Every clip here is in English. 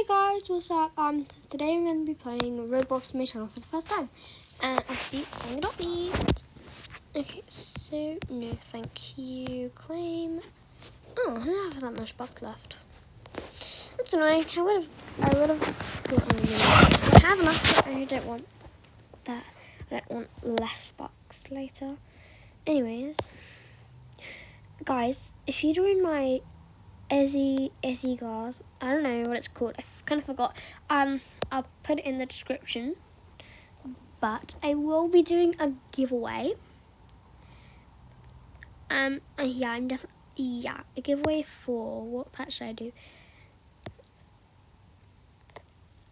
Hey guys, what's up? Today I'm going to be playing Roblox on my channel for the first time. And obviously, playing it on me. Okay, so, no thank you, claim. Oh, I don't have that much bucks left. That's annoying. I would have I have enough, but I don't want that. I don't want less bucks later. Anyways, guys, if you join my ezzy guys, I don't know what it's called. I kind of forgot. I'll put it in the description. But I will be doing a giveaway. Yeah, a giveaway for what pet should I do?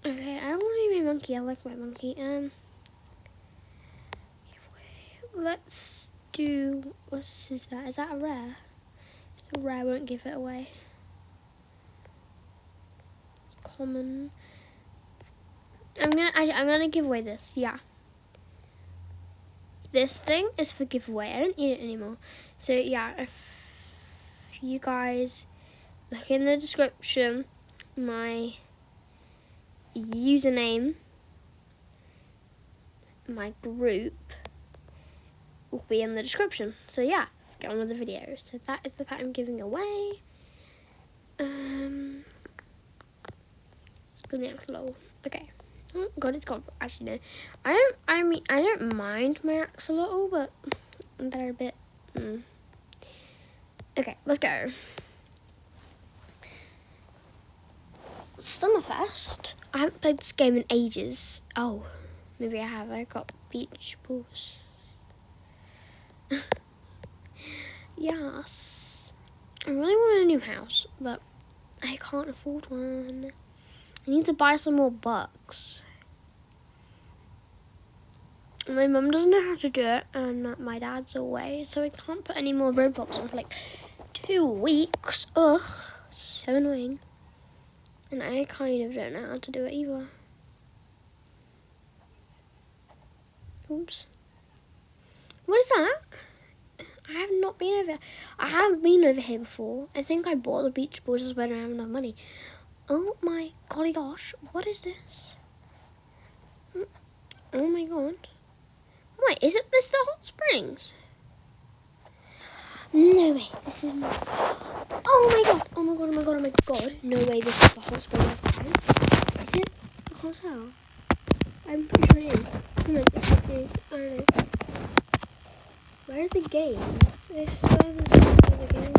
Okay, I don't want to be my monkey. I like my monkey. Giveaway. Let's do. What is that? Is that a rare? If it's a rare, I won't give it away. It's common. I'm gonna give away this. Yeah. This thing is for giveaway. I don't need it anymore. So yeah, if you guys look in the description, my username, my group will be in the description. So yeah, let's get on with the video. So that is the pet I'm giving away. Let's go next level. Okay. Oh god, it's gone. Actually no. I don't mind my axolotl, but they're a bit Okay, let's go. Summerfest. I haven't played this game in ages. Oh, maybe I have. I got beach balls. Yes. I really want a new house, but I can't afford one. I need to buy some more bucks. My mum doesn't know how to do it, and my dad's away, so I can't put any more Roblox on for like 2 weeks. Ugh, so annoying. And I kind of don't know how to do it either. Oops. What is that? I have not been over. I haven't been over here before. I think I bought the beach balls just when I don't have enough money. Oh my golly gosh! What is this? Oh my god! Wait, is it Mr. Hot Springs? No way! This is not. Oh my god! Oh my god! Oh my god! Oh my god! No way! This is the Hot Springs. Is it? I can't tell. I'm pretty sure it is. Oh my god! It is. I don't know. Where are the games? I swear there's no other games.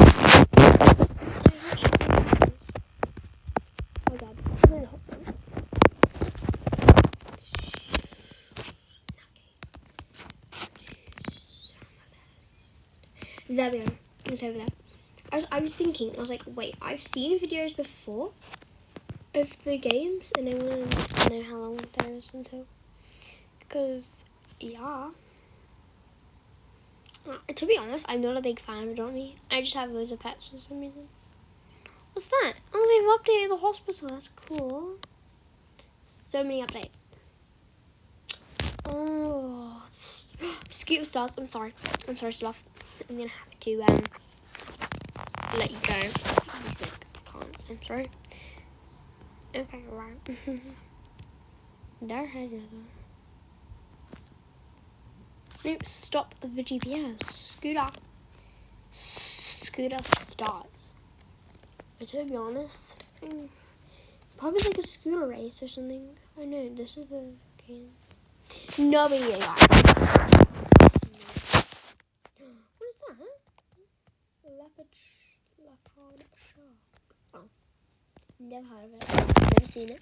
Oh god, this is really hot. There we go. It's over there. I was thinking, I was like, wait, I've seen videos before of the games, and I want to know how long there is until. Because, yeah. To be honest, I'm not a big fan of Johnny. I just have loads of pets for some reason. What's that? Oh, they've updated the hospital. That's cool. So many updates. Oh, Scoop Stars. I'm sorry, Sloth. I'm gonna have to let you go. I'm sick. I can't. I'm sorry. Okay, right. There has it. Nope, stop the GPS. Scooter Stars. And to be honest, probably like a scooter race or something. I know, this is the game. No video, guys. What is that? Leopard shark. Oh, never heard of it. Never seen it.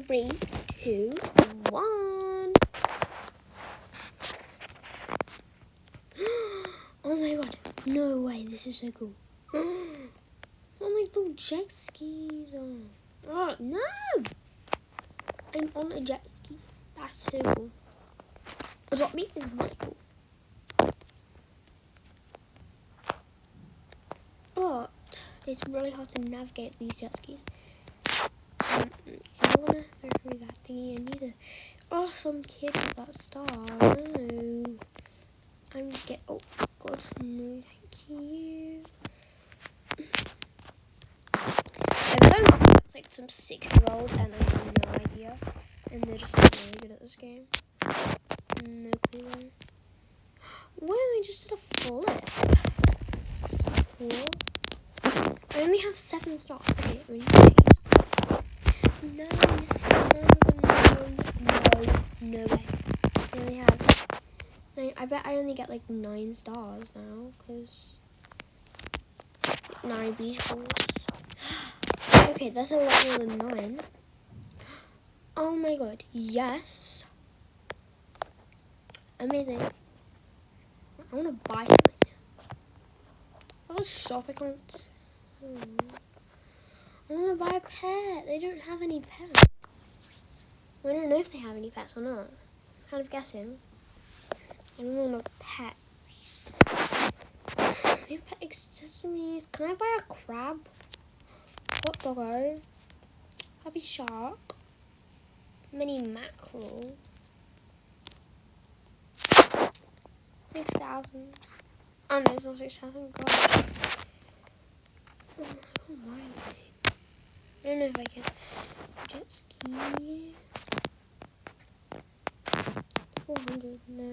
3, 2, 1. Oh my god! No way! This is so cool. Oh my little jet skis. Oh no! I'm on a jet ski. That's so cool. Adopt me is really cool. But it's really hard to navigate these jet skis. I'm gonna go through that thingy. I need a. Oh, some kid with that star. No. I'm get. Oh god, no, thank you. I've done it's like some 6-year-old and I have no idea. And they're just like really good at this game. No clue though. Why am I just at a flip? Cool. I only have 7 stars. Okay, ready? No, no way. I only have. I bet I only get like 9 stars now because 9 beach balls. Okay, that's a lot more than 9. Oh my god, yes. Amazing. I want to buy something. I'll shop account. I want to buy a pet. They don't have any pets. I don't know if they have any pets or not. I'm kind of guessing. I don't want a pet. They have pet accessories. Can I buy a crab? Hot doggo. Happy shark. Mini mackerel. 6,000. Oh no, it's not 6,000. God. Oh, I don't mind. I don't know if I can. Jet ski. 400. No.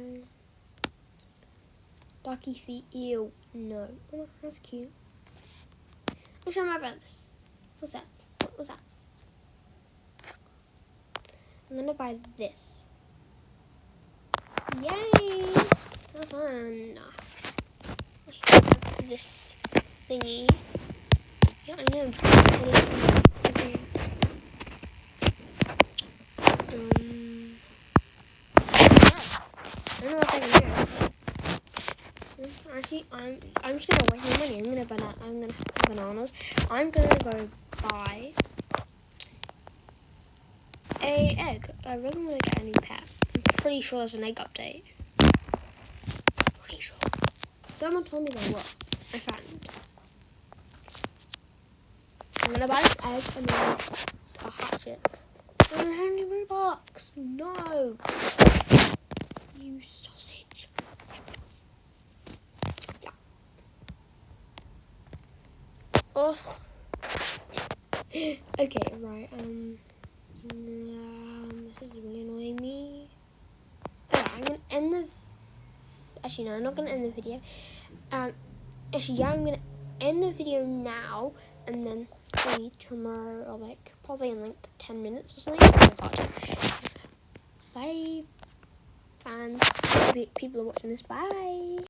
Ducky feet. Ew. No. Oh, that's cute. I'll show my brothers. What's that? What was that? I'm gonna buy this. Yay! Have fun. This thingy. Yeah, I know. Okay. I don't know what I can do. Actually, I'm just gonna waste my money. I'm gonna have bananas. I'm gonna go buy a egg. I really want to get a new pet. I'm pretty sure there's an egg update. Pretty sure. Someone told me there was. My friend. I'm gonna buy this egg and then I'll hatch it. I don't have any Robux. No. You sausage. Yeah. Oh. Okay, right. This is really annoying me. Okay, I'm gonna end the. Actually, no, I'm not gonna end the video. Actually, yeah, I'm gonna end the video now, and then maybe tomorrow, or like probably in like 10 minutes or something. Bye, fans. People are watching this. Bye.